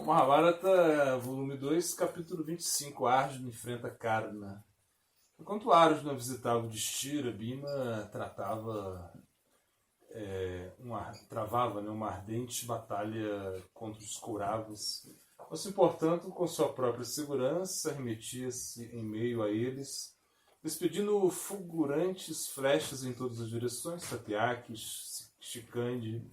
Mahabharata, volume 2, capítulo 25. Arjuna enfrenta Karna. Enquanto Arjuna visitava o Yudhishthira, Bhima travava uma ardente batalha contra os Kauravas. Não se importando com sua própria segurança, arremetia-se em meio a eles, despedindo fulgurantes flechas em todas as direções. Satyaki, Shikandi,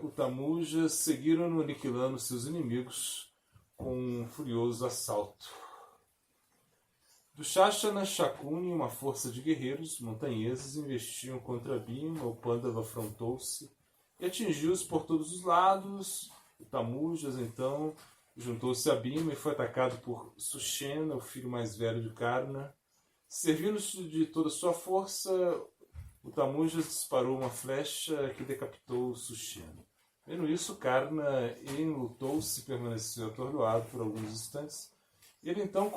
Utamuja seguiram-no, aniquilando seus inimigos com um furioso assalto. Dushashana, Shakuni, uma força de guerreiros montanheses, investiam contra Bhima. O Pandava afrontou-se e atingiu-os por todos os lados. Utamujas, então, juntou-se a Bhima e foi atacado por Sushena, o filho mais velho de Karna. Servindo-se de toda a sua força, Utamujas disparou uma flecha que decapitou Sushena. Vendo isso, Karna enlutou-se e permaneceu atordoado por alguns instantes. Ele então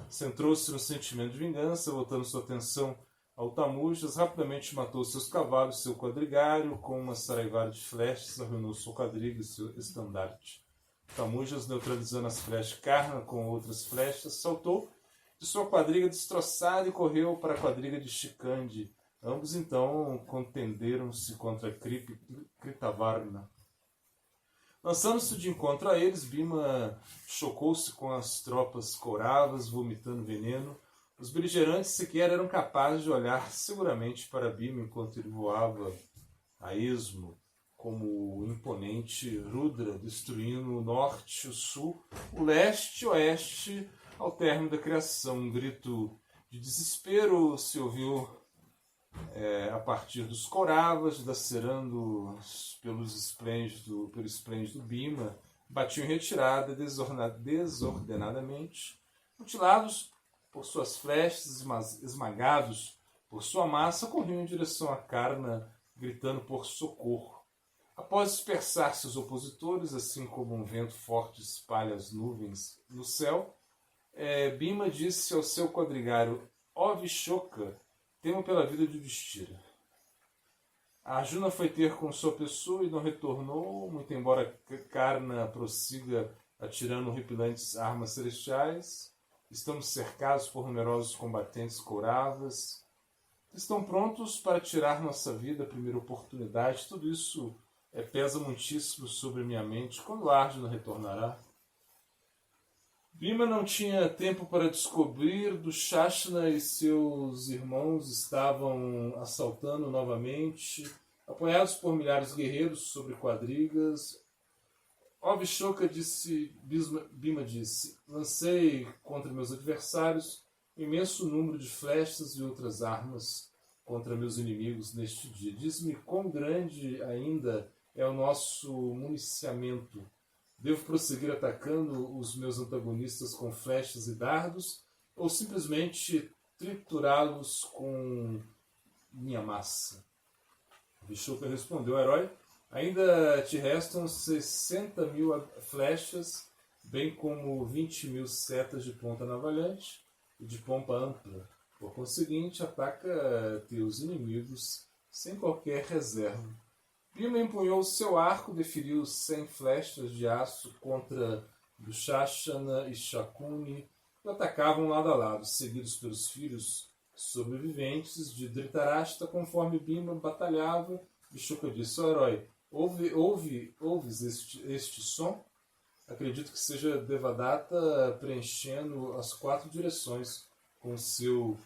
centrou-se no sentimento de vingança, voltando sua atenção ao Utamujas. Rapidamente matou seus cavalos e seu quadrigário. Com uma saraivara de flechas, arruinou sua quadriga e seu estandarte. Utamujas, neutralizando as flechas de Karna com outras flechas, saltou de sua quadriga destroçada e correu para a quadriga de Shikandi. Ambos então contenderam-se contra Kritavarna. Lançando-se de encontro a eles, Bhima chocou-se com as tropas Kauravas, vomitando veneno. Os beligerantes sequer eram capazes de olhar seguramente para Bhima enquanto ele voava a esmo, como o imponente Rudra, destruindo o norte, o sul, o leste e o oeste. Ao término da criação, um grito de desespero se ouviu a partir dos Kauravas, dilacerando pelo esplêndido Bhima. Batiam em retirada desordenadamente, mutilados por suas flechas, esmagados por sua massa, corriam em direção a Karna, gritando por socorro. Após dispersar seus opositores, assim como um vento forte espalha as nuvens no céu, Bhima disse ao seu quadrigário: ó Vishoka, temo pela vida de Yudhishthira. Arjuna foi ter com sua pessoa e não retornou, muito embora Karna prossiga atirando horripilantes armas celestiais. Estamos cercados por numerosos combatentes Kauravas. Estão prontos para tirar nossa vida à primeira oportunidade. Tudo isso pesa muitíssimo sobre minha mente. Quando Arjuna retornará? Bhima não tinha tempo para descobrir. Dushashana e seus irmãos estavam assaltando novamente, apoiados por milhares de guerreiros sobre quadrigas. Ó Vishoka, Bhima disse, lancei contra meus adversários um imenso número de flechas e outras armas contra meus inimigos neste dia. Diz-me quão grande ainda é o nosso municiamento. Devo prosseguir atacando os meus antagonistas com flechas e dardos ou simplesmente triturá-los com minha massa? Vishoka respondeu: herói, ainda te restam 60.000 flechas, bem como 20.000 setas de ponta navalhante e de pompa ampla. Por conseguinte, ataca teus inimigos sem qualquer reserva. Bhima empunhou seu arco, deferiu 100 flechas de aço contra Dushashana e Shakuni, que atacavam lado a lado, seguidos pelos filhos sobreviventes de Dhritarashtra. Conforme Bhima batalhava, Vishoka disse: ó herói, ouves este som? Acredito que seja Devadatta preenchendo as 4 direções com seu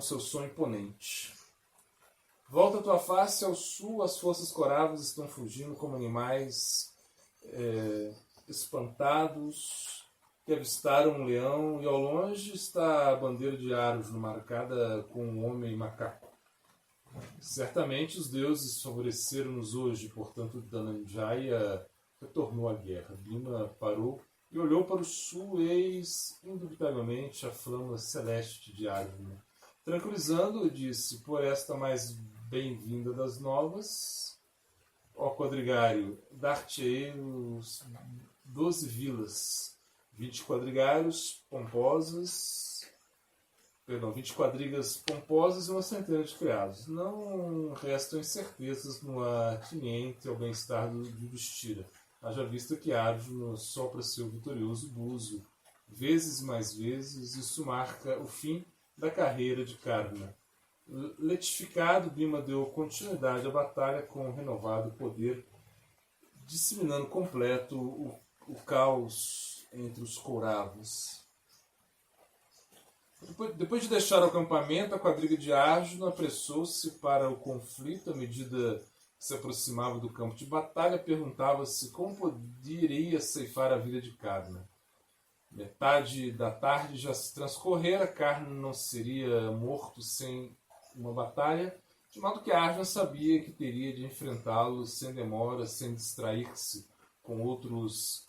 som imponente. Volta tua face ao sul, as forças Kauravas estão fugindo como animais espantados que avistaram um leão, e ao longe está a bandeira de Arjuna marcada com um homem macaco. Certamente os deuses favoreceram-nos hoje, portanto Dhananjaya retornou à guerra. Bhima parou e olhou para o sul, eis indubitavelmente a flama celeste de Arjuna. Tranquilizando, disse: por esta mais bem-vinda das novas, ó quadrigário, dar-te-ei 12 vilas, 20 quadrigários pomposas, 20 quadrigas pomposas e uma centena de criados. Não restam incertezas no atiniente ao bem-estar do Yudhishthira, haja vista que Arjuna sopra seu vitorioso buzo, vezes mais vezes, isso marca o fim da carreira de Karna. Letificado, Bhima deu continuidade à batalha com renovado poder, disseminando completo o caos entre os Kauravas. Depois de deixar o acampamento, a quadriga de Arjuna apressou-se para o conflito. À medida que se aproximava do campo de batalha, perguntava-se como poderia ceifar a vida de Karna. Metade da tarde já se transcorrera, Karna não seria morto sem uma batalha, de modo que Arjuna sabia que teria de enfrentá-lo sem demora, sem distrair-se com outros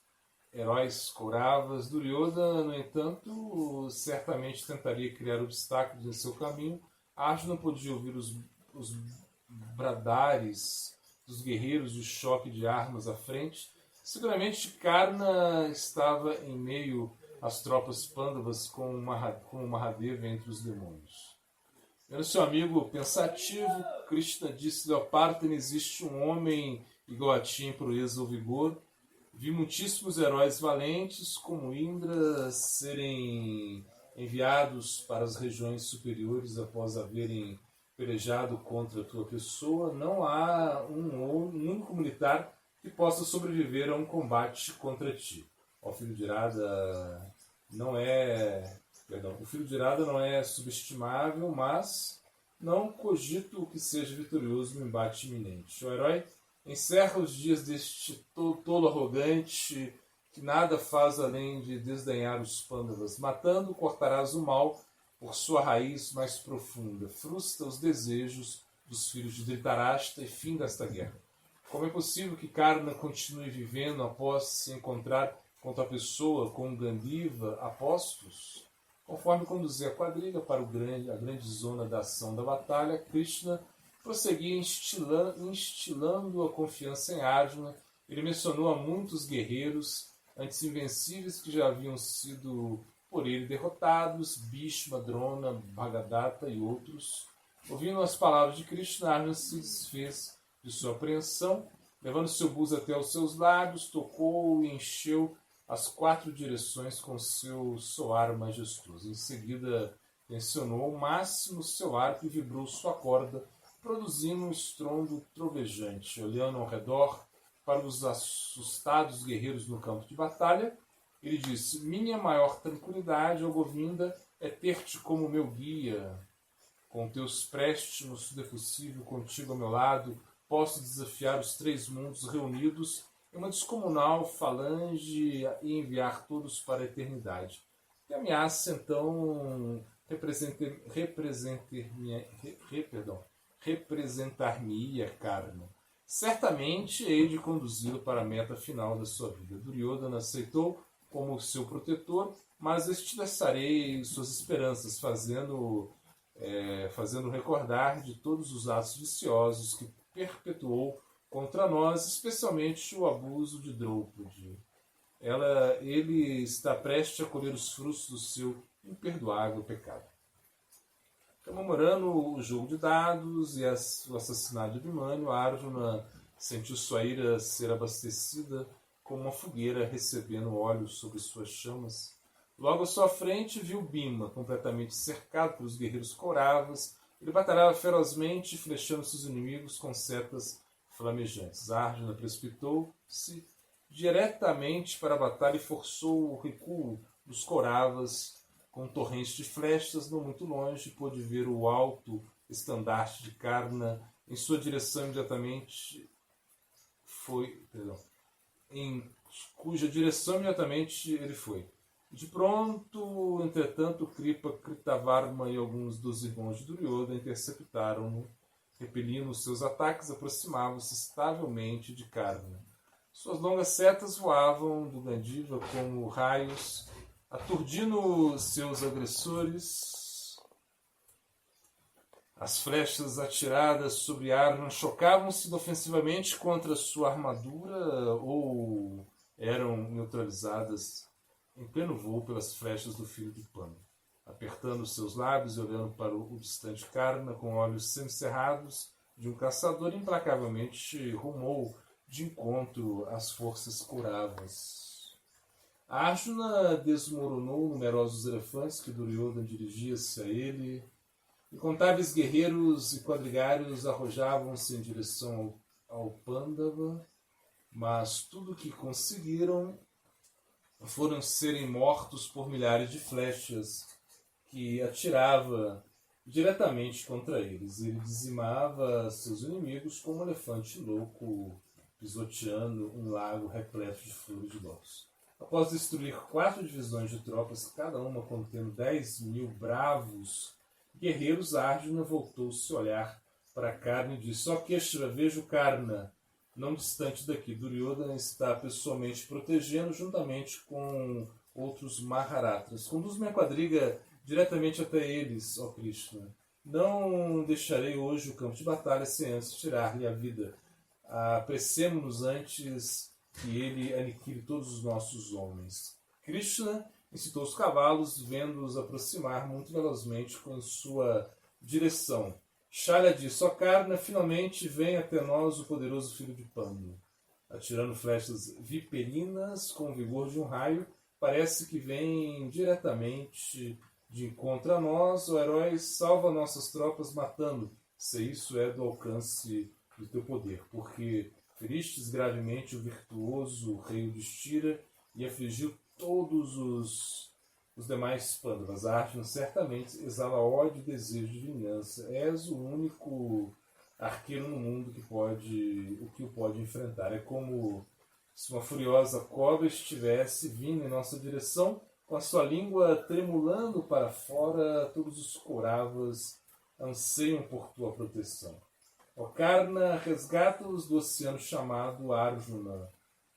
heróis Kauravas. Duryodhana, no entanto, certamente tentaria criar obstáculos em seu caminho. Arjuna podia ouvir os bradares dos guerreiros e o choque de armas à frente. Seguramente Karna estava em meio às tropas Pandavas com Mahadeva entre os demônios. Vendo seu amigo pensativo, Krishna disse-lhe: ó Partana, existe um homem igual a ti em proeza ou vigor. Vi muitíssimos heróis valentes como Indra serem enviados para as regiões superiores após haverem pelejado contra a tua pessoa. Não há um único militar que possa sobreviver a um combate contra ti. O filho de Irada não é subestimável, mas não cogito que seja vitorioso no embate iminente. O herói encerra os dias deste tolo arrogante que nada faz além de desdenhar os Pandavas. Matando, cortarás o mal por sua raiz mais profunda. Frustra os desejos dos filhos de Dhritarashtra e fim desta guerra. Como é possível que Karna continue vivendo após se encontrar com tua pessoa com Gandiva apostos? Conforme conduzia a quadriga para a grande zona da ação da batalha, Krishna prosseguia instilando a confiança em Arjuna. Ele mencionou a muitos guerreiros antes invencíveis que já haviam sido por ele derrotados, Bhishma, Drona, Bhagadatta e outros. Ouvindo as palavras de Krishna, Arjuna se desfez de sua apreensão, levando seu buzo até os seus lábios, tocou e encheu as 4 direções com seu soar majestoso. Em seguida, tensionou ao máximo seu arco e vibrou sua corda, produzindo um estrondo trovejante. Olhando ao redor para os assustados guerreiros no campo de batalha, ele disse: minha maior tranquilidade, ó Govinda, é ter-te como meu guia. Com teus préstimos, tudo é possível. Contigo ao meu lado, posso desafiar os 3 mundos reunidos em uma descomunal falange e enviar todos para a eternidade. Que ameaça, então, representar-me-ia Karna. Certamente hei de conduzi-lo para a meta final da sua vida. Duryodhana aceitou como seu protetor, mas estilhaçarei suas esperanças, fazendo recordar de todos os atos viciosos que perpetuou contra nós, especialmente o abuso de Draupadi. Ele está prestes a colher os frutos do seu imperdoável pecado. Comemorando o jogo de dados e o assassinato de Abhimanyu, Arjuna sentiu sua ira ser abastecida como uma fogueira recebendo óleo sobre suas chamas. Logo à sua frente viu Bhima, completamente cercado pelos guerreiros Kauravas. Ele batalhava ferozmente, flechando seus inimigos com setas flamejantes. Arjuna precipitou-se diretamente para a batalha e forçou o recuo dos Kauravas com torrentes de flechas. Não muito longe, pôde ver o alto estandarte de Karna em sua direção imediatamente em cuja direção imediatamente ele foi. De pronto, entretanto, Kripa, Kritavarma e alguns dos irmãos de Duryodhana interceptaram-no. Repelindo os seus ataques, aproximavam-se estavelmente de Karna. Suas longas setas voavam do Gandiva como raios, aturdindo seus agressores. As flechas atiradas sobre Arjuna chocavam-se ofensivamente contra sua armadura ou eram neutralizadas em pleno voo pelas flechas do filho de Panda. A apertando seus lábios e olhando para o distante Karna com olhos semicerrados de um caçador, implacavelmente rumou de encontro às forças Kauravas. Arjuna desmoronou numerosos elefantes que Duryodhana dirigia-se a ele. Incontáveis guerreiros e quadrigários arrojavam-se em direção ao Pandava, mas tudo o que conseguiram foram serem mortos por milhares de flechas que atirava diretamente contra eles. Ele dizimava seus inimigos como um elefante louco pisoteando um lago repleto de flores de lótus. Após destruir 4 divisões de tropas, cada uma contendo 10.000 bravos guerreiros, Arjuna voltou-se a olhar para Karna e disse: ó Keshava, vejo Karna, não distante daqui. Duryodhana está pessoalmente protegendo, juntamente com outros Maharatras. Conduz minha quadriga diretamente até eles, ó Krishna. Não deixarei hoje o campo de batalha sem antes tirar-lhe a vida. Apressemo-nos antes que ele aniquile todos os nossos homens. Krishna incitou os cavalos, vendo-os aproximar muito velozmente com sua direção. Shalya disse: ó Karna, finalmente vem até nós o poderoso filho de Pandu. Atirando flechas viperinas com o vigor de um raio, parece que vem diretamente de encontro a nós. Ó herói, salva nossas tropas matando, se isso é do alcance do teu poder, porque feristes gravemente o virtuoso rei Yudhishthira e afligiu todos os demais Pandavas. Arjuna certamente exala ódio e desejo de vingança. És o único arqueiro no mundo que o pode enfrentar. É como se uma furiosa cobra estivesse vindo em nossa direção, com a sua língua tremulando para fora. Todos os Kauravas anseiam por tua proteção. O Karna resgata-os do oceano chamado Arjuna,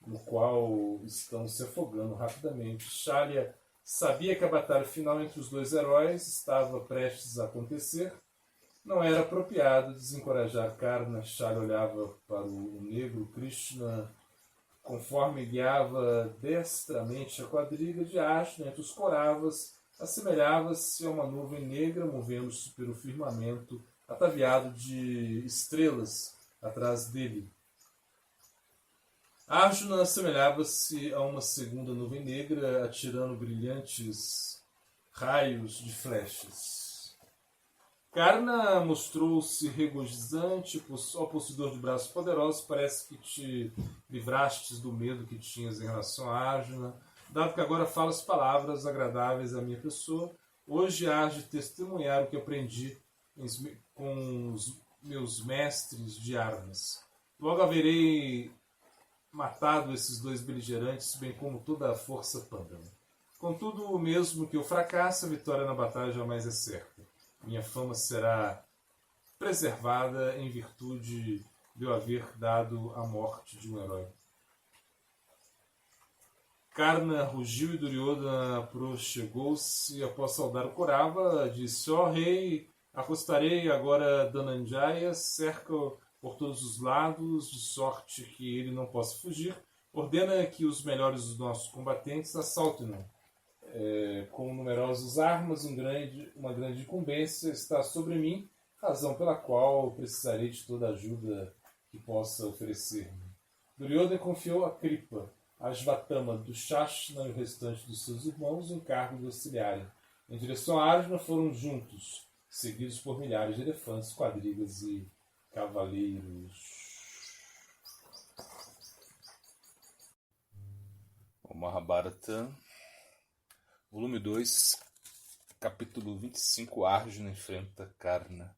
no qual estão se afogando rapidamente. Shalya sabia que a batalha final entre os dois heróis estava prestes a acontecer. Não era apropriado desencorajar Karna. Shalya olhava para o negro Krishna conforme guiava destramente a quadriga de Arjuna entre os Kauravas. Assemelhava-se a uma nuvem negra movendo-se pelo firmamento, ataviado de estrelas atrás dele. Arjuna assemelhava-se a uma segunda nuvem negra, atirando brilhantes raios de flechas. Karna mostrou-se regozijante. Ó possuidor de braços poderosos, parece que te livrastes do medo que tinhas em relação a Arjuna, dado que agora falas palavras agradáveis à minha pessoa. Hoje hás de testemunhar o que aprendi com os meus mestres de armas. Logo haverei matado esses dois beligerantes, bem como toda a força Pandava. Contudo, mesmo que eu fracasse, a vitória na batalha jamais é certa. Minha fama será preservada em virtude de eu haver dado a morte de um herói. Karna rugiu e Duryodhana prochegou-se. Após saudar o Kaurava, disse: ó rei, acostarei agora Dhananjaya, cerca por todos os lados, de sorte que ele não possa fugir. Ordena que os melhores dos nossos combatentes assaltem-no. Com numerosas armas, uma grande incumbência está sobre mim, razão pela qual precisarei de toda a ajuda que possa oferecer-me. Duryodhana confiou a Kripa, a Ashvatthama, Dushashna e o restante dos seus irmãos o encargo de auxiliarem. Em direção a Arjuna foram juntos, seguidos por milhares de elefantes, quadrigas e cavaleiros. O Mahabharata, volume 2, capítulo 25, Arjuna enfrenta Karna.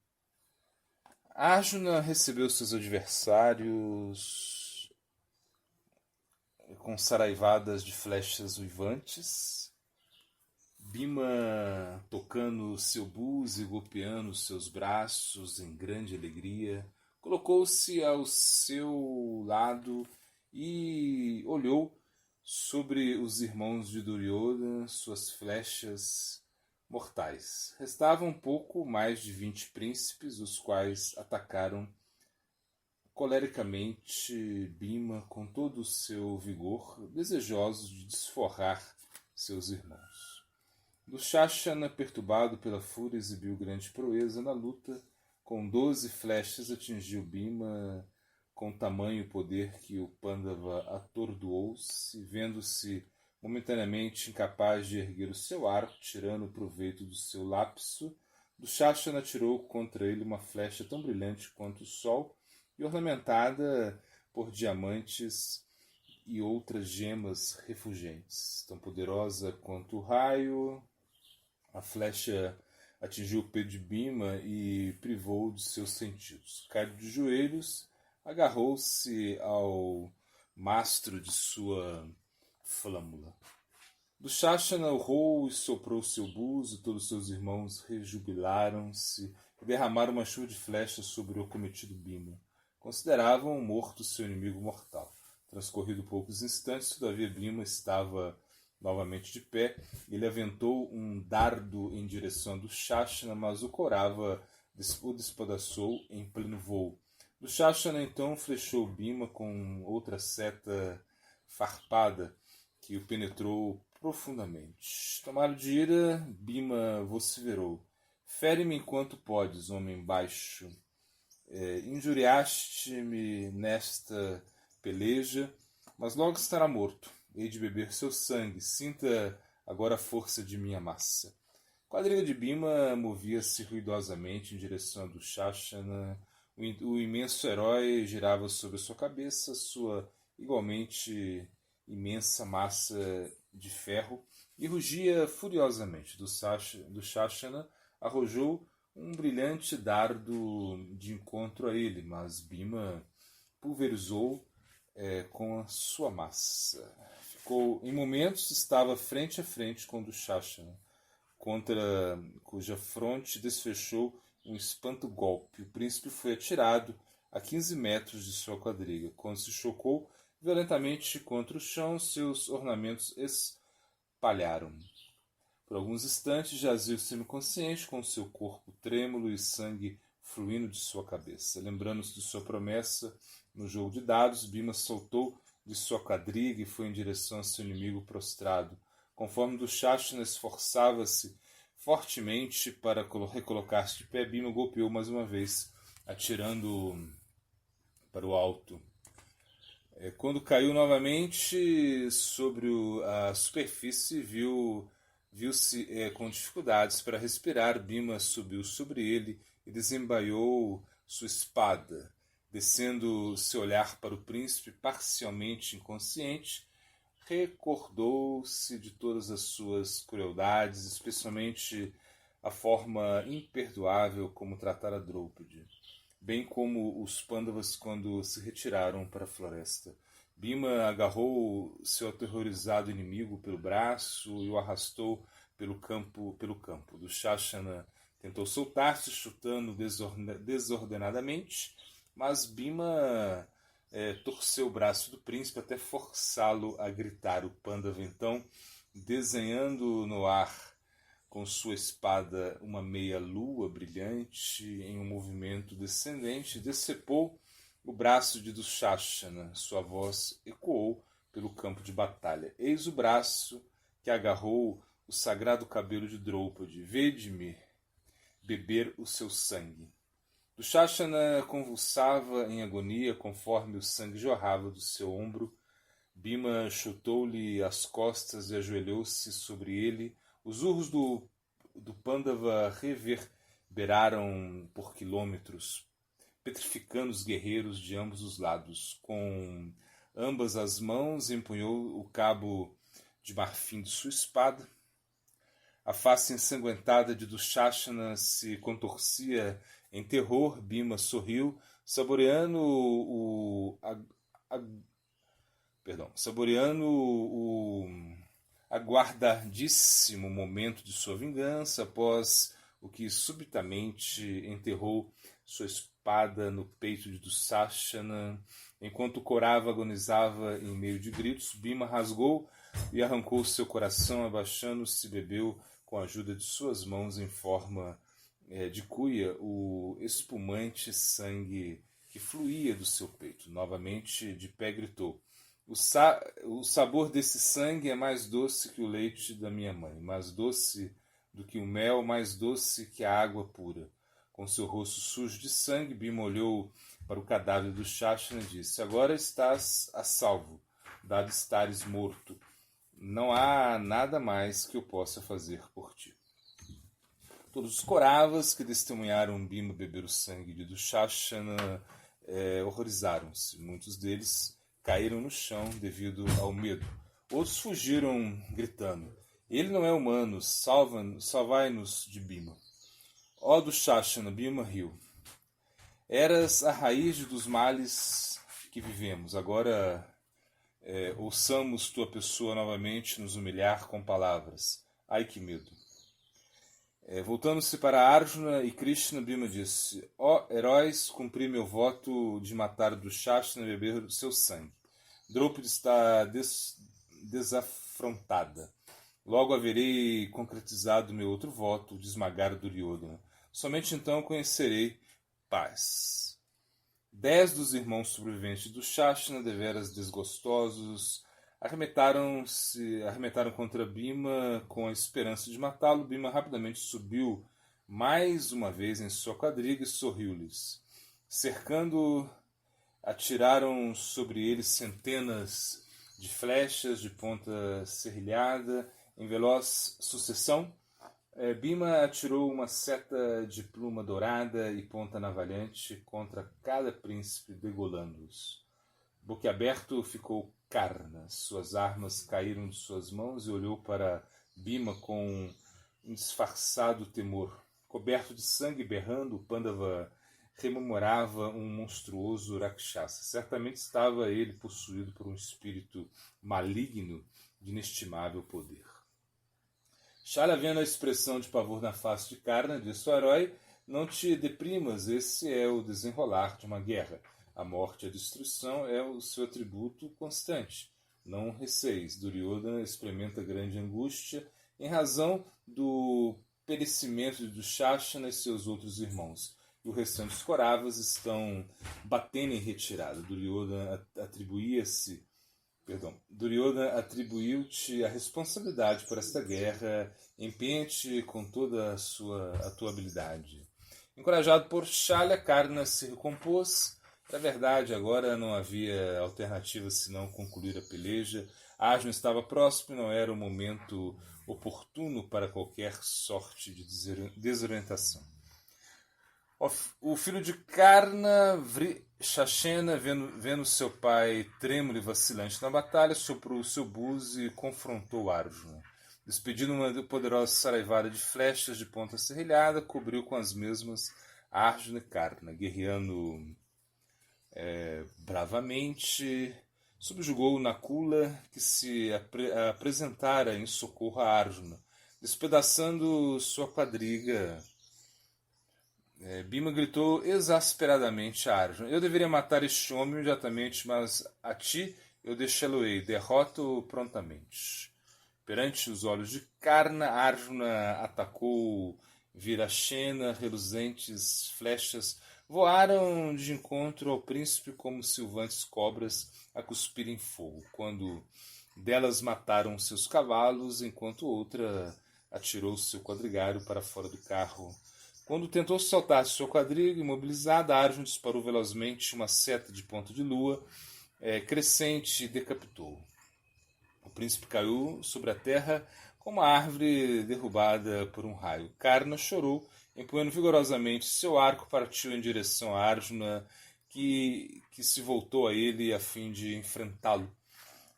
Arjuna recebeu seus adversários com saraivadas de flechas uivantes, Bhima tocando seu búzio e golpeando seus braços em grande alegria, colocou-se ao seu lado e olhou sobre os irmãos de Duryodhana suas flechas mortais. Restavam pouco mais de 20 príncipes, os quais atacaram colericamente Bhima com todo o seu vigor, desejosos de desforrar seus irmãos. Dushashana, perturbado pela fúria, exibiu grande proeza na luta. Com 12 flechas atingiu Bhima com tamanho poder que o Pandava atordoou-se, vendo-se momentaneamente incapaz de erguer o seu arco, tirando proveito do seu lapso. Dushashana atirou contra ele uma flecha tão brilhante quanto o sol e ornamentada por diamantes e outras gemas refulgentes, tão poderosa quanto o raio. A flecha atingiu o peito de Bhima e privou-o de seus sentidos. Caiu de joelhos, agarrou-se ao mastro de sua flâmula. Dushashana urrou e soprou seu buzo, todos seus irmãos rejubilaram-se e derramaram uma chuva de flechas sobre o acometido Bhima. Consideravam morto seu inimigo mortal. Transcorrido poucos instantes, todavia Bhima estava novamente de pé. Ele aventou um dardo em direção a Dushashana, mas o corava o despedaçou em pleno voo. Dushashana então flechou Bhima com outra seta farpada que o penetrou profundamente. Tomado de ira, Bhima vociferou: fere-me enquanto podes, homem baixo. Injuriaste-me nesta peleja, mas logo estará morto. Hei de beber seu sangue, sinta agora a força de minha massa. A quadriga de Bhima movia-se ruidosamente em direção a Dushashana. O imenso herói girava sobre sua cabeça, sua igualmente imensa massa de ferro, e rugia furiosamente. Dushashana arrojou um brilhante dardo de encontro a ele, mas Bhima pulverizou com a sua massa. Em momentos estava frente a frente com Dushashana, contra cuja fronte desfechou um espanto golpe. O príncipe foi atirado a 15 metros de sua quadriga. Quando se chocou violentamente contra o chão, seus ornamentos espalharam. Por alguns instantes jazia semiconsciente, com seu corpo trêmulo e sangue fluindo de sua cabeça. Lembrando-se de sua promessa no jogo de dados, Bhima saltou de sua quadriga e foi em direção a seu inimigo prostrado. Conforme Dushashana esforçava-se fortemente para recolocar-se de pé, Bhima golpeou mais uma vez, atirando para o alto. Quando caiu novamente sobre a superfície, viu-se com dificuldades para respirar. Bhima subiu sobre ele e desembaiou sua espada. Descendo seu olhar para o príncipe, parcialmente inconsciente, recordou-se de todas as suas crueldades, especialmente a forma imperdoável como tratara Draupadi, bem como os Pandavas quando se retiraram para a floresta. Bhima agarrou seu aterrorizado inimigo pelo braço e o arrastou pelo campo. Dushashana tentou soltar-se, chutando desordenadamente, mas Bhima torceu o braço do príncipe até forçá-lo a gritar. O Pandava então, desenhando no ar com sua espada uma meia-lua brilhante em um movimento descendente, decepou o braço de Dushashana. Sua voz ecoou pelo campo de batalha. Eis o braço que agarrou o sagrado cabelo de Draupadi. Vede-me beber o seu sangue. Dushashana convulsava em agonia conforme o sangue jorrava do seu ombro. Bhima chutou-lhe as costas e ajoelhou-se sobre ele. Os urros do Pandava reverberaram por quilômetros, petrificando os guerreiros de ambos os lados. Com ambas as mãos empunhou o cabo de marfim de sua espada. A face ensanguentada de Dushashana se contorcia em terror. Bhima sorriu, saboreando o aguardadíssimo momento de sua vingança, após o que subitamente enterrou sua espada no peito de Dushashana. Enquanto o corava agonizava em meio de gritos, Bhima rasgou e arrancou seu coração, abaixando-se, bebeu com a ajuda de suas mãos em forma de cuia o espumante sangue que fluía do seu peito. Novamente, de pé, gritou: o sabor desse sangue é mais doce que o leite da minha mãe, mais doce do que o mel, mais doce que a água pura. Com seu rosto sujo de sangue, Bhima olhou para o cadáver do Shashna e disse: Agora estás a salvo, dado estares morto. Não há nada mais que eu possa fazer por ti. Todos os Kauravas que testemunharam Bhima beber o sangue de Dushashana horrorizaram-se. Muitos deles caíram no chão devido ao medo. Outros fugiram gritando: Ele não é humano, salvai-nos de Bhima. Ó Dushashana, Bhima riu. Eras a raiz dos males que vivemos. Agora ouçamos tua pessoa novamente nos humilhar com palavras. Ai, que medo. Voltando-se para Arjuna e Krishna, Bhima disse: Ó heróis, cumpri meu voto de matar Dushashana e beber o seu sangue. Draupadi está desafrontada. Logo haverei concretizado meu outro voto de esmagar Duryodhana. Somente então conhecerei paz. 10 dos irmãos sobreviventes do Shashna, deveras desgostosos, arremetaram contra Bhima com a esperança de matá-lo. Bhima rapidamente subiu mais uma vez em sua quadriga e sorriu-lhes. Cercando, atiraram sobre ele centenas de flechas de ponta serrilhada em veloz sucessão. Bhima atirou uma seta de pluma dourada e ponta navalhante contra cada príncipe, degolando-os. Boquiaberto ficou Karna. Suas armas caíram de suas mãos e olhou para Bhima com um disfarçado temor. Coberto de sangue e berrando, o Pandava rememorava um monstruoso Rakshasa. Certamente estava ele possuído por um espírito maligno de inestimável poder. Shala, vendo a expressão de pavor na face de Karna, disse ao herói: Não te deprimas, esse é o desenrolar de uma guerra. A morte e a destruição é o seu atributo constante. Não receis. Duryodhana experimenta grande angústia em razão do perecimento de Dushashana e seus outros irmãos. E o restante dos Kauravas estão batendo em retirada. Duryodhana atribuiu-te a responsabilidade por esta guerra. Empenhe-te com toda a tua habilidade. Encorajado por Shalya, Karna se recompôs. Na verdade, agora não havia alternativa senão concluir a peleja. Arjuna estava próximo e não era o momento oportuno para qualquer sorte de desorientação. O filho de Karna, Vrishashena, vendo seu pai trêmulo e vacilante na batalha, soprou o seu buzo e confrontou Arjuna. Despedindo uma poderosa saraivada de flechas de ponta serrilhada, cobriu com as mesmas Arjuna e Karna, guerreando bravamente, subjugou Nakula, que se apresentara em socorro a Arjuna, despedaçando sua quadriga. Bhima gritou exasperadamente a Arjuna: Eu deveria matar este homem imediatamente, mas a ti eu deixá-lo-ei, derrota-o prontamente. Perante os olhos de Karna, Arjuna atacou Virashena. Reluzentes flechas voaram de encontro ao príncipe como silvantes cobras a cuspirem fogo, quando delas mataram seus cavalos, enquanto outra atirou seu quadrigário para fora do carro. Quando tentou saltar sua quadriga, imobilizada, Arjuna disparou velozmente uma seta de ponta de lua crescente e decapitou. O príncipe caiu sobre a terra como uma árvore derrubada por um raio. Karna chorou, empunhando vigorosamente seu arco, partiu em direção a Arjuna, que se voltou a ele a fim de enfrentá-lo.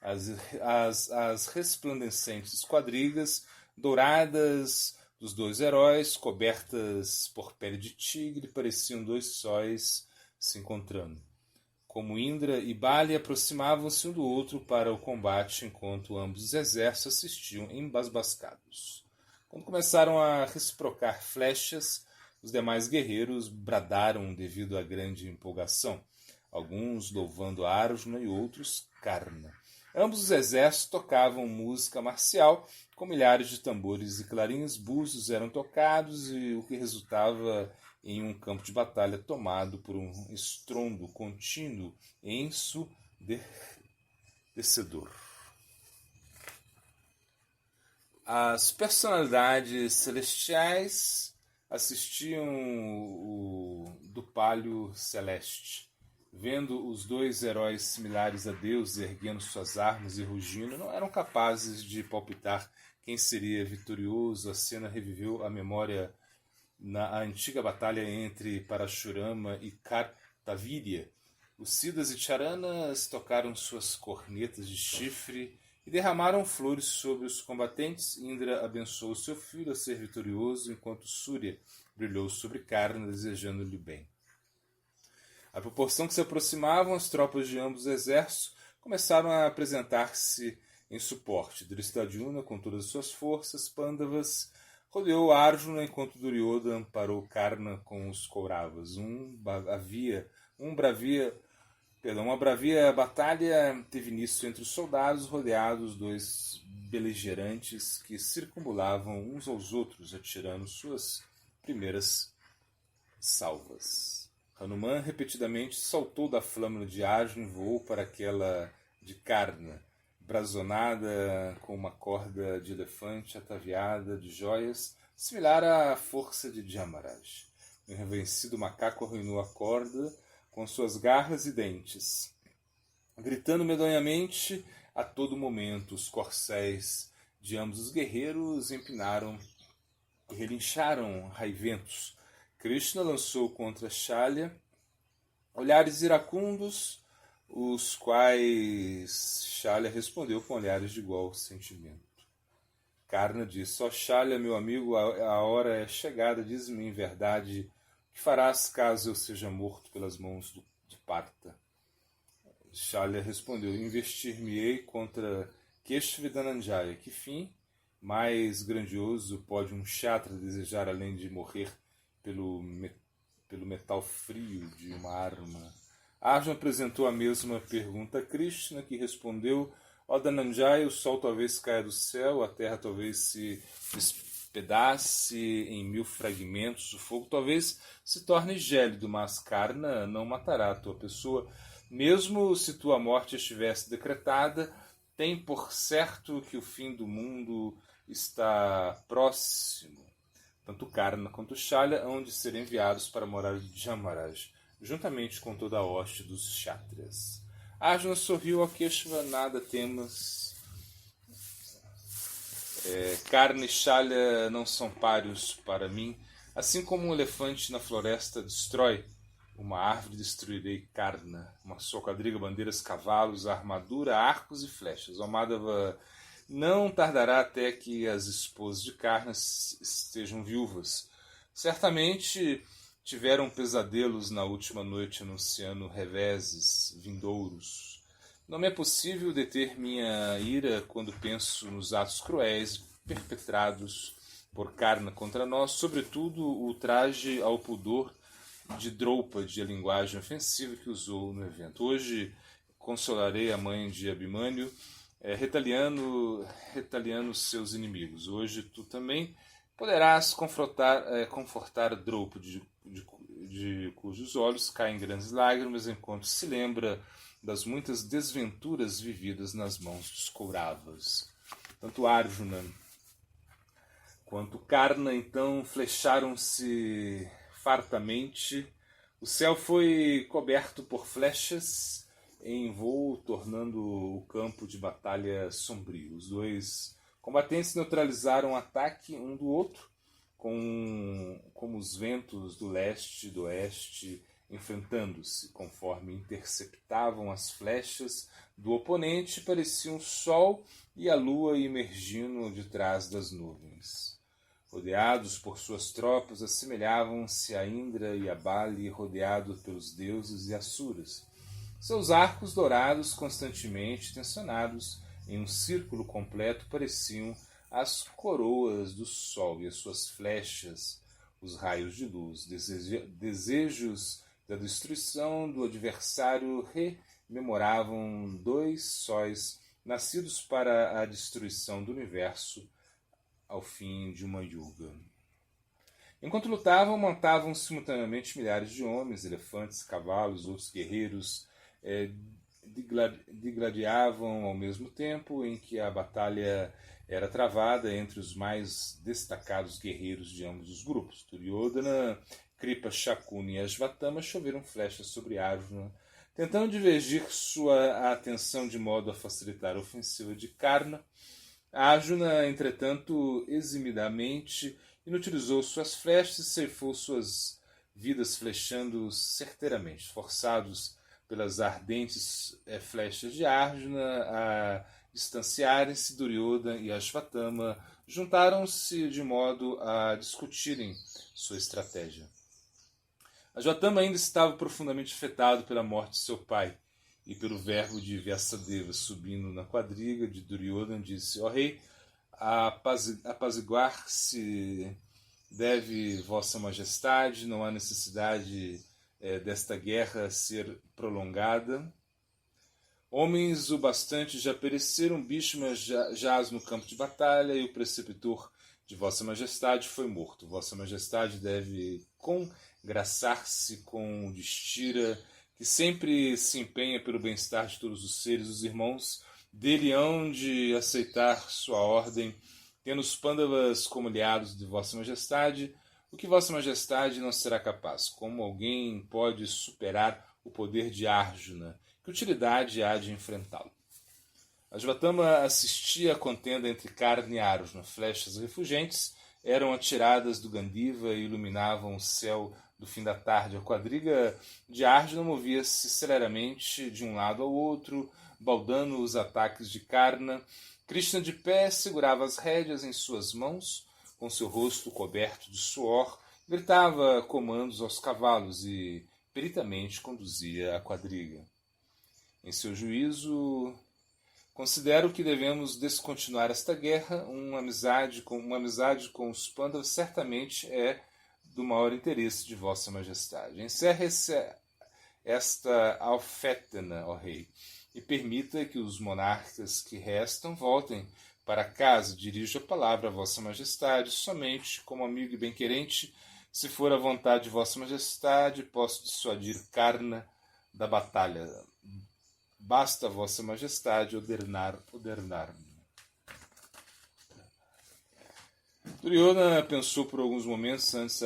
As resplandecentes quadrigas douradas dos dois heróis, cobertas por pele de tigre, pareciam dois sóis se encontrando. Como Indra e Bali aproximavam-se um do outro para o combate, enquanto ambos os exércitos assistiam embasbacados. Quando começaram a reciprocar flechas, os demais guerreiros bradaram devido à grande empolgação, alguns louvando Arjuna e outros Karna. Ambos os exércitos tocavam música marcial, com milhares de tambores e clarins. Búzios eram tocados, e o que resultava em um campo de batalha tomado por um estrondo contínuo e ensurdecedor. As personalidades celestiais assistiam do pálio celeste. Vendo os dois heróis similares a Deus erguendo suas armas e rugindo, não eram capazes de palpitar quem seria vitorioso. A cena reviveu a memória na antiga batalha entre Parashurama e Kartavirya. Os Siddhas e Charanas tocaram suas cornetas de chifre e derramaram flores sobre os combatentes. Indra abençoou seu filho a ser vitorioso, enquanto Surya brilhou sobre Karna, desejando-lhe bem. À proporção que se aproximavam, as tropas de ambos os exércitos começaram a apresentar-se em suporte. Drishtadyumna, com todas as suas forças, Pandavas, rodeou Arjuna, enquanto Duryodhana amparou Karna com os Kauravas. Uma bravia batalha teve início entre os soldados, rodeados dois beligerantes que circunambulavam uns aos outros, atirando suas primeiras salvas. Hanuman repetidamente saltou da flâmula de Arjuna e voou para aquela de Karna, brazonada com uma corda de elefante ataviada de joias, similar à força de Jamaraj. O enraivecido macaco arruinou a corda com suas garras e dentes. Gritando medonhamente a todo momento, os corcéis de ambos os guerreiros empinaram e relincharam raiventos. Krishna lançou contra Shalya olhares iracundos, os quais Shalya respondeu com olhares de igual sentimento. Karna disse: ó Shalya, meu amigo, a hora é chegada, diz-me em verdade o que farás caso eu seja morto pelas mãos de Partha. Shalya respondeu: investir-me-ei contra Keshava e Dhananjaya. Que fim mais grandioso pode um Kshatriya desejar além de morrer pelo metal frio de uma arma? Arjuna apresentou a mesma pergunta a Krishna, que respondeu: ó Dhananjaya, o sol talvez caia do céu, a terra talvez se despedace em 1000 fragmentos, o fogo talvez se torne gélido, mas Karna não matará a tua pessoa. Mesmo se tua morte estivesse decretada, tem por certo que o fim do mundo está próximo. Tanto Karna quanto Shalya hão de ser enviados para morar de Jamaraj, juntamente com toda a hoste dos Kshatriyas. Arjuna sorriu a Keshava: nada temas. Karna e Shalya não são páreos para mim. Assim como um elefante na floresta destrói uma árvore, destruirei Karna. Uma só quadriga, bandeiras, cavalos, armadura, arcos e flechas. O Madhava não tardará até que as esposas de Karna estejam viúvas. Certamente tiveram pesadelos na última noite, anunciando reveses vindouros. Não me é possível deter minha ira quando penso nos atos cruéis perpetrados por Karna contra nós, sobretudo o ultraje ao pudor de Draupadi, a linguagem ofensiva que usou no evento. Hoje consolarei a mãe de Abhimanyu, retaliando seus inimigos. Hoje tu também poderás confortar Draupadi, de cujos olhos caem grandes lágrimas enquanto se lembra das muitas desventuras vividas nas mãos dos Kauravas. Tanto Arjuna quanto Karna então flecharam-se fartamente. O céu foi coberto por flechas em voo, tornando o campo de batalha sombrio. Os dois combatentes neutralizaram o ataque um do outro, como os ventos do leste e do oeste enfrentando-se. Conforme interceptavam as flechas do oponente, pareciam o sol e a lua emergindo de trás das nuvens. Rodeados por suas tropas, assemelhavam-se a Indra e a Bali, rodeados pelos deuses e asuras. Seus arcos dourados, constantemente tensionados em um círculo completo, pareciam as coroas do sol, e as suas flechas, os raios de luz. Desejos da destruição do adversário rememoravam dois sóis nascidos para a destruição do universo ao fim de uma yuga. Enquanto lutavam, montavam simultaneamente milhares de homens, elefantes, cavalos, outros guerreiros digladiavam ao mesmo tempo em que a batalha era travada entre os mais destacados guerreiros de ambos os grupos. Duryodhana, Kripa, Shakuni e Ashvatthama choveram flechas sobre Arjuna, tentando divergir sua atenção de modo a facilitar a ofensiva de Karna. Arjuna, entretanto, eximidamente inutilizou suas flechas e ceifou suas vidas flechando certeiramente. Forçados pelas ardentes flechas de Arjuna a distanciarem-se, Duryodhana e Ashvatthama juntaram-se de modo a discutirem sua estratégia. Ashvatthama ainda estava profundamente afetado pela morte de seu pai e pelo verbo de Vyasadeva. Subindo na quadriga de Duryodhana, disse: ó rei, apaziguar-se deve Vossa Majestade, não há necessidade desta guerra ser prolongada. Homens o bastante já pereceram, Bhishma jaz no campo de batalha e o preceptor de Vossa Majestade foi morto. Vossa Majestade deve congraçar-se com o Yudhishthira, que sempre se empenha pelo bem-estar de todos os seres. Os irmãos dele hão de aceitar sua ordem, tendo os Pandavas como aliados de Vossa Majestade, o que Vossa Majestade não será capaz. Como alguém pode superar o poder de Arjuna? Que utilidade há de enfrentá-lo? Ashvatthama assistia à contenda entre Karna e Arjuna. Flechas refulgentes eram atiradas do Gandiva e iluminavam o céu do fim da tarde. A quadriga de Arjuna movia-se celeramente de um lado ao outro, baldando os ataques de Karna. Krishna, de pé, segurava as rédeas em suas mãos, com seu rosto coberto de suor, gritava comandos aos cavalos e peritamente conduzia a quadriga. Em seu juízo, considero que devemos descontinuar esta guerra. Uma amizade com os Pandavas certamente é do maior interesse de Vossa Majestade. Encerre-se esta alfétena, ó rei, e permita que os monarcas que restam voltem para casa. Dirijo a palavra a Vossa Majestade somente como amigo e bem-querente. Se for a vontade de Vossa Majestade, posso dissuadir Karna da batalha. Basta Vossa Majestade ordenar-me. Duryodhana pensou por alguns momentos antes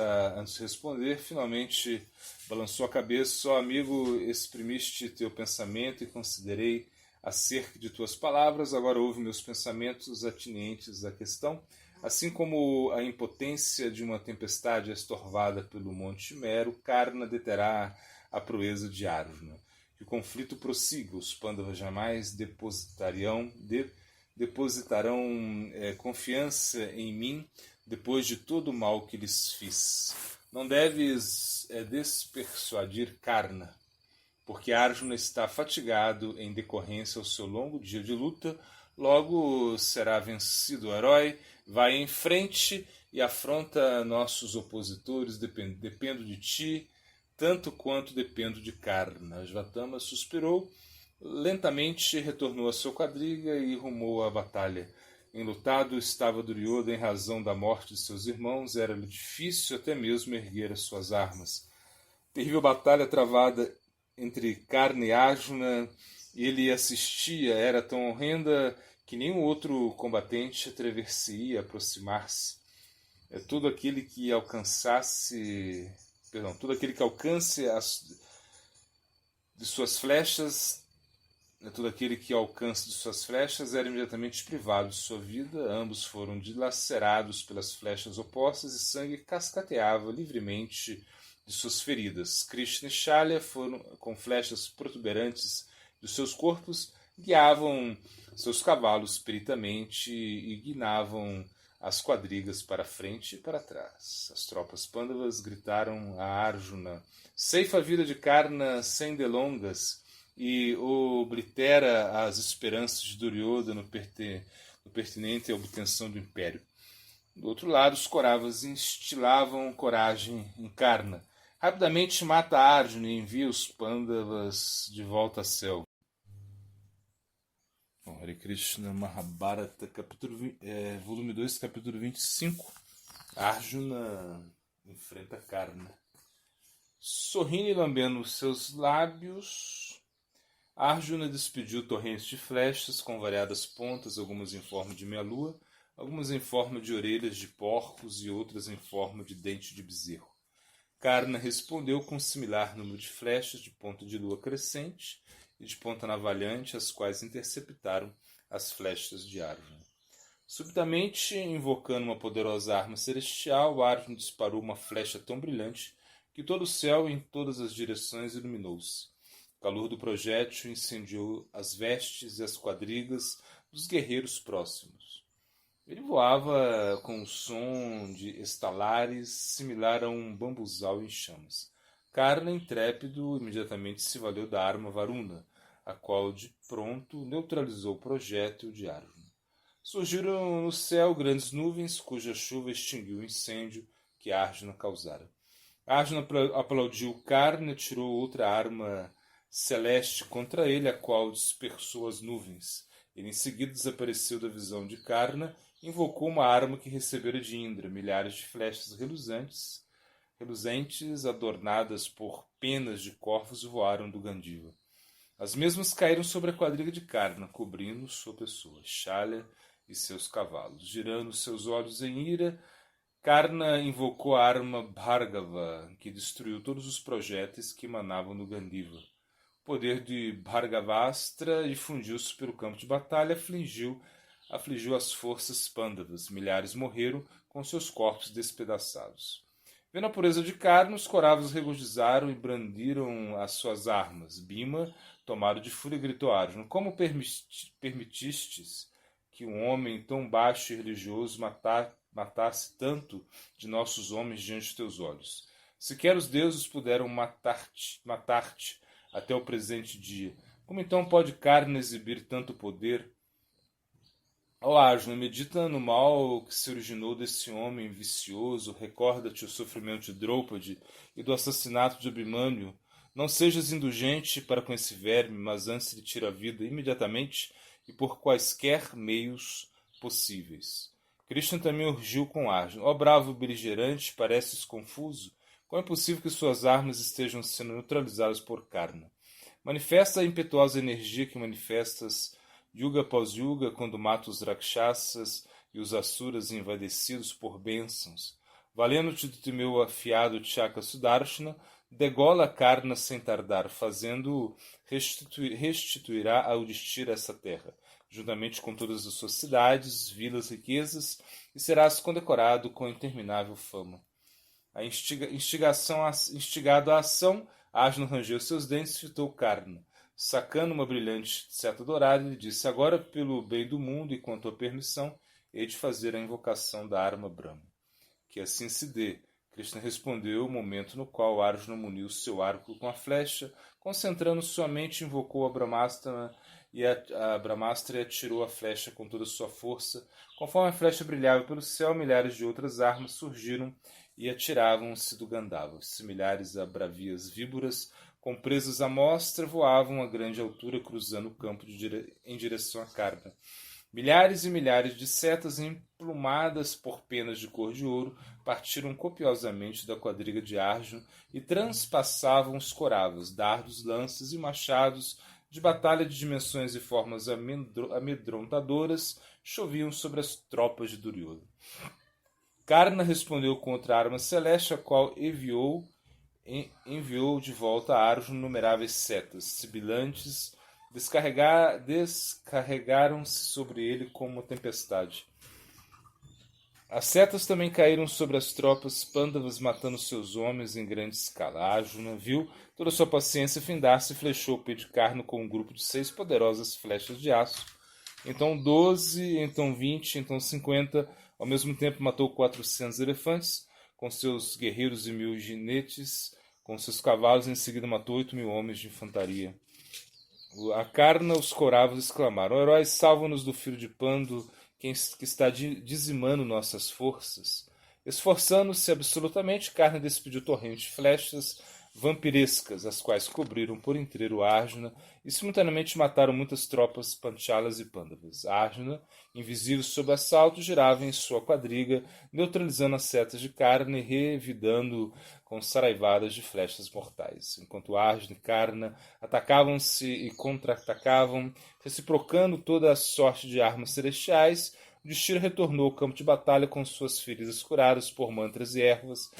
de responder. Finalmente balançou a cabeça. Ó amigo, exprimiste teu pensamento e considerei acerca de tuas palavras. Agora ouve meus pensamentos atinentes à questão. Assim como a impotência de uma tempestade estorvada pelo monte Mero, Karna deterá a proeza de Arjuna. Que o conflito prossiga. Os Pandavas jamais depositarão confiança em mim depois de todo o mal que lhes fiz. Não deves despersuadir Karna, porque Arjuna está fatigado em decorrência ao seu longo dia de luta. Logo será vencido o herói. Vai em frente e afronta nossos opositores. Dependo de ti, tanto quanto dependo de Karna. Ashvatthama suspirou. Lentamente retornou à sua quadriga e rumou à batalha. Enlutado estava Duryodhana em razão da morte de seus irmãos. Era-lhe difícil até mesmo erguer as suas armas. Terrível batalha travada entre Karna e Arjuna. Ele assistia, era tão horrenda que nenhum outro combatente atrever-se-ia a aproximar-se. Todo aquele que alcance de suas flechas, todo aquele que alcance de suas flechas era imediatamente privado de sua vida. Ambos foram dilacerados pelas flechas opostas e sangue cascateava livremente de suas feridas. Krishna e Shalya foram com flechas protuberantes dos seus corpos, guiavam seus cavalos peritamente e guinavam as quadrigas para frente e para trás. As tropas Pandavas gritaram a Arjuna: ceifa a vida de Karna sem delongas e oblitera as esperanças de Duryodhana no pertinente à obtenção do império. Do outro lado, os Kauravas instilavam coragem em Karna. Rapidamente mata Arjuna e envia os Pandavas de volta à selva. Hare Krishna, Mahabharata, volume 2, capítulo 25. Arjuna enfrenta Karna. Sorrindo e lambendo seus lábios, Arjuna despediu torrentes de flechas com variadas pontas, algumas em forma de meia-lua, algumas em forma de orelhas de porcos e outras em forma de dente de bezerro. Karna respondeu com um similar número de flechas de ponta de lua crescente e de ponta navalhante, as quais interceptaram as flechas de Arjuna. Subitamente, invocando uma poderosa arma celestial, Arjuna disparou uma flecha tão brilhante que todo o céu em todas as direções iluminou-se. O calor do projétil incendiou as vestes e as quadrigas dos guerreiros próximos. Ele voava com um som de estalares similar a um bambuzal em chamas. Karna, intrépido, imediatamente se valeu da arma Varuna, a qual de pronto neutralizou o projétil de Arjuna. Surgiram no céu grandes nuvens, cuja chuva extinguiu o incêndio que Arjuna causara. Arjuna aplaudiu Karna e tirou outra arma celeste contra ele, a qual dispersou as nuvens. Ele em seguida desapareceu da visão de Karna e invocou uma arma que recebera de Indra, milhares de flechas reluzentes, adornadas por penas de corvos, voaram do Gandiva. As mesmas caíram sobre a quadriga de Karna, cobrindo sua pessoa, Shalya e seus cavalos. Girando seus olhos em ira, Karna invocou a arma Bhargava, que destruiu todos os projéteis que emanavam do Gandiva. O poder de Bhargavastra difundiu-se pelo campo de batalha, afligiu as forças Pandavas. Milhares morreram com seus corpos despedaçados. Vendo a pureza de Karna, os Kauravas regozijaram e brandiram as suas armas. Bhima, tomado de fúria, gritou a Arjuna: como permitistes que um homem tão baixo e religioso matasse tanto de nossos homens diante de teus olhos? Sequer os deuses puderam matar-te até o presente dia. Como então pode Karna exibir tanto poder? Ó Arjuna, medita no mal que se originou desse homem vicioso, recorda-te o sofrimento de Draupadi e do assassinato de Abhimanyu. Não sejas indulgente para com esse verme, mas antes lhe tira a vida imediatamente e por quaisquer meios possíveis. Krishna também urgiu com Arjuna: ó bravo beligerante, pareces confuso? Como é possível que suas armas estejam sendo neutralizadas por Karna? Manifesta a impetuosa energia que manifestas yuga após yuga, quando mata os rakshasas e os asuras invadecidos por bênçãos. Valendo-te do meu afiado Chakra Sudarshana, degola Karna sem tardar, fazendo-o restituirá a Udishthira essa terra, juntamente com todas as suas cidades, vilas, riquezas, e serás condecorado com interminável fama. Instigado à ação, Arjuna rangeu seus dentes e fitou Karna. Sacando uma brilhante seta dourada, ele disse: agora, pelo bem do mundo e com a tua permissão, hei de fazer a invocação da arma Brahma. Que assim se dê. Krishna respondeu, o momento no qual Arjuna muniu seu arco com a flecha, concentrando sua mente, invocou a Brahmastra e atirou a flecha com toda a sua força. Conforme a flecha brilhava pelo céu, milhares de outras armas surgiram e atiravam-se do Gandhava. Similares a bravias víboras, com presas à mostra, voavam a grande altura, cruzando o campo em direção a Karna. Milhares e milhares de setas, emplumadas por penas de cor de ouro, partiram copiosamente da quadriga de Arjuna e transpassavam os Kauravas. Dardos, lanças e machados de batalha de dimensões e formas amedrontadoras choviam sobre as tropas de Duryodhana. Karna respondeu contra a arma celeste, a qual enviou de volta a Arjuna inumeráveis setas sibilantes, descarregaram-se sobre ele como uma tempestade. As setas também caíram sobre as tropas Pandavas, matando seus homens em grande escala. Arjuna viu toda sua paciência findar-se e flechou o peito de Karna com um grupo de 6 poderosas flechas de aço. Então 12, então 20, então 50. Ao mesmo tempo matou 400 elefantes com seus guerreiros e 1000 jinetes com seus cavalos. Em seguida matou 8.000 homens de infantaria. A Karna, os Kauravas exclamaram: heróis, salva-nos do filho de Pandu, que está dizimando nossas forças. Esforçando-se absolutamente, Karna despediu torrentes de flechas vampirescas, as quais cobriram por inteiro Arjuna e simultaneamente mataram muitas tropas Panchalas e Pandavas. Arjuna, invisível sob assalto, girava em sua quadriga, neutralizando as setas de Karna e revidando com saraivadas de flechas mortais. Enquanto Arjuna e Karna atacavam-se e contra-atacavam, reciprocando toda a sorte de armas celestiais, o Yudhishthira retornou ao campo de batalha com suas feridas curadas por mantras e ervas.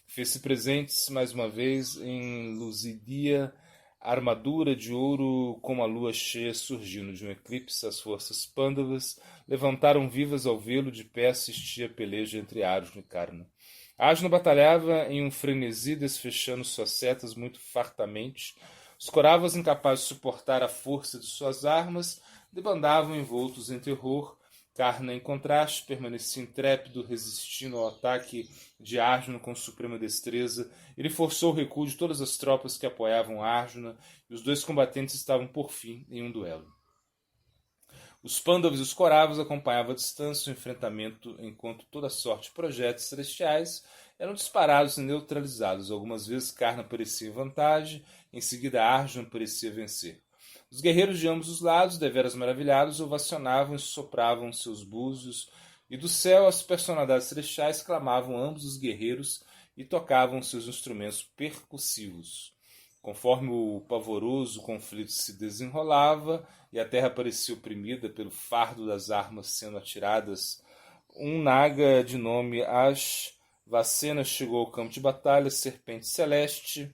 Fez-se presentes mais uma vez em luzidia armadura de ouro como a lua cheia surgindo de um eclipse. As forças Pandavas levantaram vivas ao vê-lo. De pé assistia a peleja entre Arjuna e Karna. Arjuna batalhava em um frenesi, desfechando suas setas muito fartamente. Os Kauravas, incapazes de suportar a força de suas armas, debandavam envoltos em terror. Karna, em contraste, permanecia intrépido, resistindo ao ataque de Arjuna com suprema destreza. Ele forçou o recuo de todas as tropas que apoiavam Arjuna, e os dois combatentes estavam, por fim, em um duelo. Os Pandavas e os Kauravas acompanhavam à distância o enfrentamento, enquanto toda sorte de projetos celestiais eram disparados e neutralizados. Algumas vezes Karna parecia em vantagem, em seguida Arjuna parecia vencer. Os guerreiros de ambos os lados, deveras maravilhados, ovacionavam e sopravam seus búzios, e do céu as personalidades celestiais clamavam ambos os guerreiros e tocavam seus instrumentos percussivos. Conforme o pavoroso conflito se desenrolava e a terra parecia oprimida pelo fardo das armas sendo atiradas, um naga de nome Ashvacena chegou ao campo de batalha. Serpente celeste,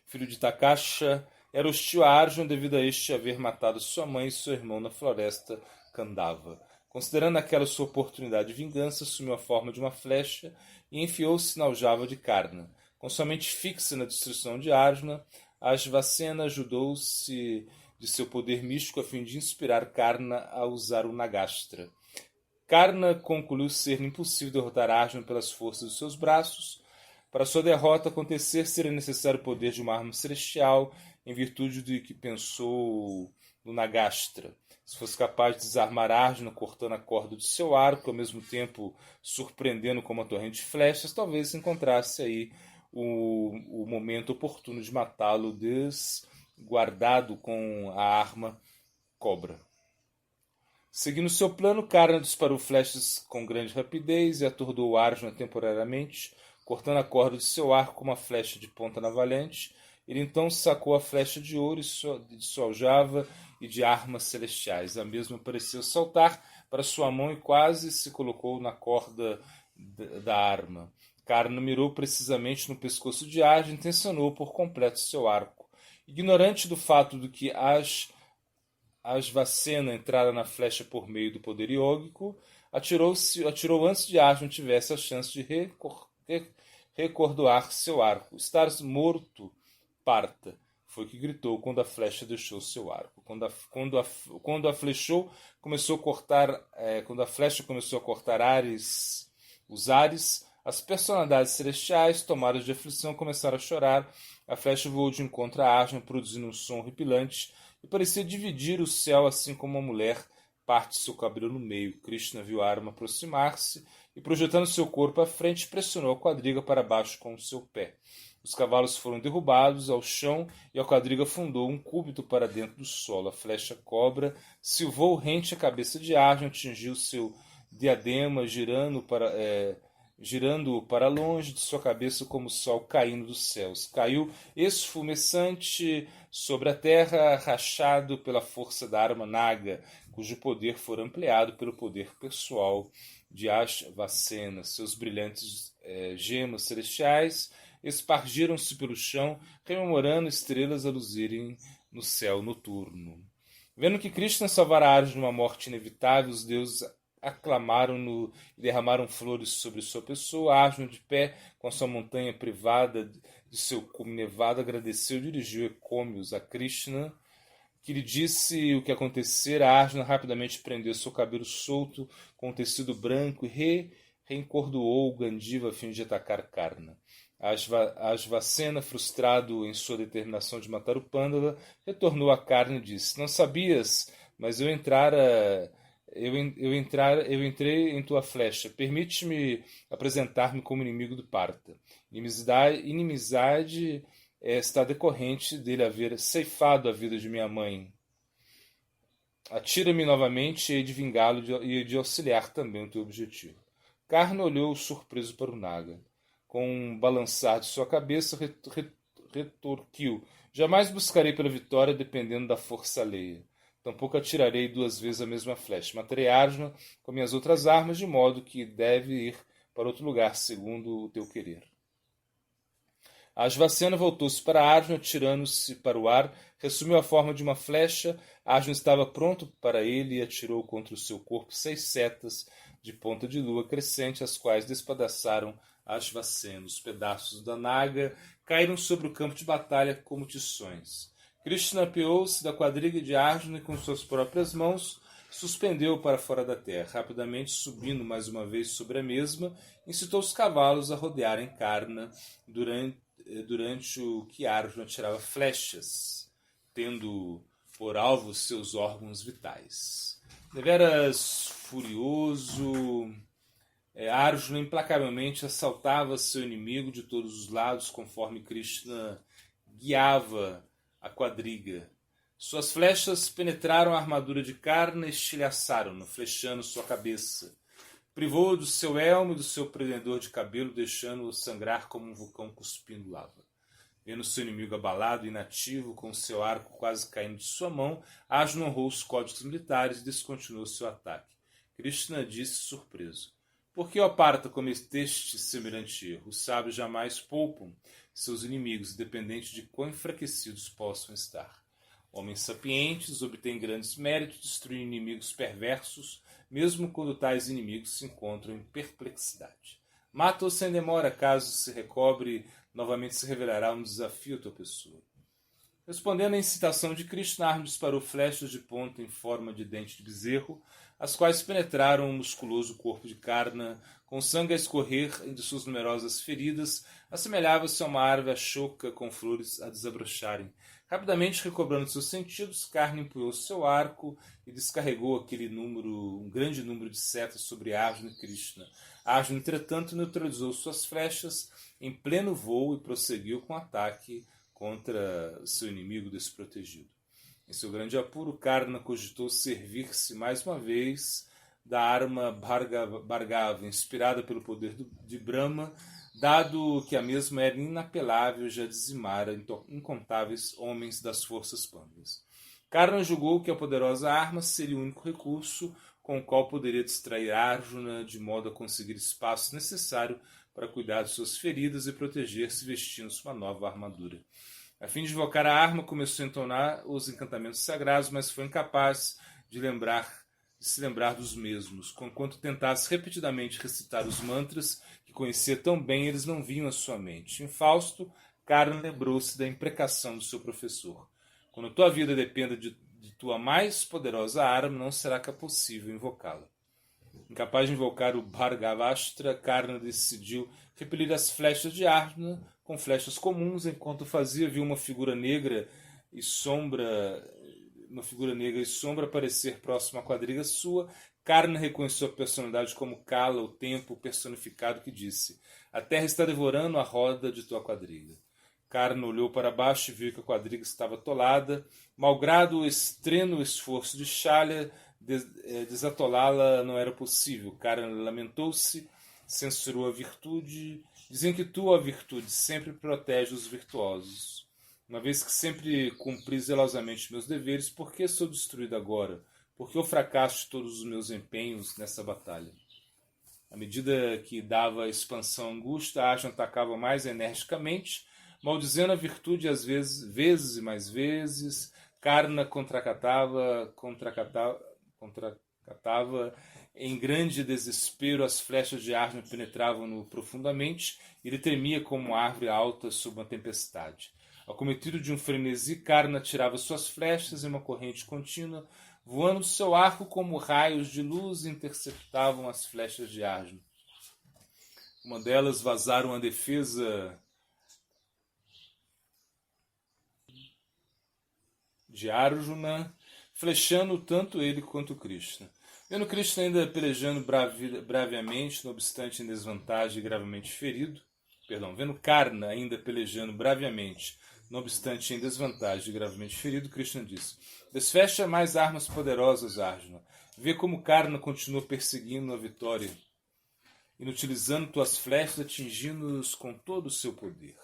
filho de Takasha, era hostil a Arjuna devido a este haver matado sua mãe e seu irmão na floresta Kandava. Considerando aquela sua oportunidade de vingança, assumiu a forma de uma flecha e enfiou-se na aljava de Karna. Com sua mente fixa na destruição de Arjuna, Ashvacena ajudou-se de seu poder místico a fim de inspirar Karna a usar o Nagastra. Karna concluiu ser impossível derrotar Arjuna pelas forças de seus braços. Para sua derrota acontecer, seria necessário o poder de uma arma celestial, em virtude do que pensou no Nagastra. Se fosse capaz de desarmar Arjuna cortando a corda de seu arco, ao mesmo tempo surpreendendo com uma torrente de flechas, talvez encontrasse aí o momento oportuno de matá-lo desguardado com a arma cobra. Seguindo seu plano, Karna disparou flechas com grande rapidez e atordou Arjuna temporariamente, cortando a corda de seu arco com uma flecha de ponta navalhante. Ele então sacou a flecha de ouro de sua aljava e de armas celestiais. A mesma pareceu saltar para sua mão e quase se colocou na corda da arma. Karna mirou precisamente no pescoço de Arjuna e intencionou por completo seu arco. Ignorante do fato de que Ashvacena entrara na flecha por meio do poder iógico, atirou antes de Arjuna tivesse a chance de recordoar seu arco. Estás morto, parta, foi o que gritou quando a flecha deixou seu arco. Quando a flecha começou a cortar os ares, as personalidades celestiais, tomadas de aflição, começaram a chorar. A flecha voou de encontro a Arjuna, produzindo um som horripilante, e parecia dividir o céu, assim como uma mulher parte seu cabelo no meio. Krishna viu a arma aproximar-se e, projetando seu corpo à frente, pressionou a quadriga para baixo com o seu pé. Os cavalos foram derrubados ao chão e a quadriga afundou um cúbito para dentro do solo. A flecha cobra silvou rente à cabeça de Arjuna, atingiu seu diadema, girando para longe de sua cabeça como o sol caindo dos céus. Caiu esfumeçante sobre a terra, rachado pela força da arma Naga, cujo poder fora ampliado pelo poder pessoal de Ashvacena. Seus brilhantes gemas celestiais espargiram-se pelo chão, rememorando estrelas a luzirem no céu noturno. Vendo que Krishna salvara Arjuna de uma morte inevitável, os deuses aclamaram-no e derramaram flores sobre sua pessoa. Arjuna, de pé, com a sua montanha privada de seu cume nevado, agradeceu e dirigiu ecômios a Krishna, que lhe disse o que acontecera. Arjuna rapidamente prendeu seu cabelo solto com um tecido branco e reencordoou o Gandiva a fim de atacar Karna. Ashvacena, frustrado em sua determinação de matar o Pandava, retornou a Karna e disse: Não sabias, mas eu entrei em tua flecha. Permite-me apresentar-me como inimigo do Parta. Inimizade está decorrente dele haver ceifado a vida de minha mãe. Atira-me novamente e hei de vingá-lo e de auxiliar também o teu objetivo. Karna olhou surpreso para o Naga. Com um balançar de sua cabeça, retorquiu: Jamais buscarei pela vitória dependendo da força alheia. Tampouco atirarei 2 vezes a mesma flecha. Matarei Arjuna com minhas outras armas, de modo que deve ir para outro lugar, segundo o teu querer. Ashvacena voltou-se para Arjuna, tirando-se para o ar, resumiu a forma de uma flecha. Arjuna estava pronto para ele e atirou contra o seu corpo 6 setas de ponta de lua crescente, as quais despedaçaram Ashvacena. Os pedaços da naga caíram sobre o campo de batalha como tições. Krishna apeou-se da quadriga de Arjuna e com suas próprias mãos suspendeu-o para fora da terra. Rapidamente subindo mais uma vez sobre a mesma, incitou os cavalos a rodearem Karna durante o que Arjuna tirava flechas, tendo por alvo seus órgãos vitais. Deveras furioso, Arjuna implacavelmente assaltava seu inimigo de todos os lados, conforme Krishna guiava a quadriga. Suas flechas penetraram a armadura de Karna e estilhaçaram-no, flechando sua cabeça. Privou-o do seu elmo e do seu prendedor de cabelo, deixando-o sangrar como um vulcão cuspindo lava. Vendo seu inimigo abalado e inativo, com seu arco quase caindo de sua mão, Arjuna honrou os códigos militares e descontinuou seu ataque. Krishna disse surpreso: Por que, ó Parta, cometeste semelhante erro? Os sábios jamais poupam seus inimigos, independente de quão enfraquecidos possam estar. Homens sapientes obtêm grandes méritos, destruindo inimigos perversos, mesmo quando tais inimigos se encontram em perplexidade. Mata-os sem demora, caso se recobre, novamente se revelará um desafio à tua pessoa. Respondendo à incitação de Krishna, Arjuna disparou flechas de ponta em forma de dente de bezerro, as quais penetraram o musculoso corpo de Karna, com sangue a escorrer de suas numerosas feridas, assemelhava-se a uma árvore achoca com flores a desabrocharem. Rapidamente recobrando seus sentidos, Karna empunhou seu arco e descarregou um grande número de setas sobre Arjuna e Krishna. Arjuna, entretanto, neutralizou suas flechas em pleno voo e prosseguiu com o ataque contra seu inimigo desprotegido. Em seu grande apuro, Karna cogitou servir-se mais uma vez da arma Bhargava, inspirada pelo poder de Brahma, dado que a mesma era inapelável e já dizimara incontáveis homens das forças pândavas. Karna julgou que a poderosa arma seria o único recurso com o qual poderia distrair Arjuna de modo a conseguir espaço necessário para cuidar de suas feridas e proteger-se vestindo-se uma nova armadura. A fim de invocar a arma, começou a entonar os encantamentos sagrados, mas foi incapaz de se lembrar dos mesmos. Conquanto tentasse repetidamente recitar os mantras que conhecia tão bem, eles não vinham à sua mente. Infausto, Karna lembrou-se da imprecação do seu professor. Quando tua vida dependa de tua mais poderosa arma, não será possível invocá-la. Incapaz de invocar o Bhargavastra, Karna decidiu repelir as flechas de Arjuna com flechas comuns. Enquanto fazia, viu uma figura negra e sombra aparecer próximo à quadriga sua. Karna reconheceu a personalidade como Kala, o tempo personificado, que disse: A terra está devorando a roda de tua quadriga. Karna olhou para baixo e viu que a quadriga estava atolada. Malgrado o extremo esforço de Shalya, desatolá-la não era possível. Karna lamentou-se, censurou a virtude, dizendo que tu, a virtude, sempre protege os virtuosos. Uma vez que sempre cumpri zelosamente meus deveres, por que sou destruído agora? Por que eu fracasso de todos os meus empenhos nessa batalha? À medida que dava expansão à angústia, Arjuna atacava mais energicamente, maldizendo a virtude às vezes e mais vezes. Karna contracatava em grande desespero. As flechas de Arjuna penetravam-no profundamente e ele tremia como uma árvore alta sob uma tempestade. Acometido de um frenesi, Karna tirava suas flechas em uma corrente contínua, voando do seu arco como raios de luz, interceptavam as flechas de Arjuna. Uma delas vazaram a defesa de Arjuna, flechando tanto ele quanto Krishna. Vendo Krishna ainda pelejando braviamente, não obstante em desvantagem e gravemente ferido, vendo Karna ainda pelejando braviamente, não obstante em desvantagem e gravemente ferido, Krishna disse: Desfecha mais armas poderosas, Arjuna. Vê como Karna continua perseguindo a vitória, inutilizando tuas flechas, atingindo-os com todo o seu poder.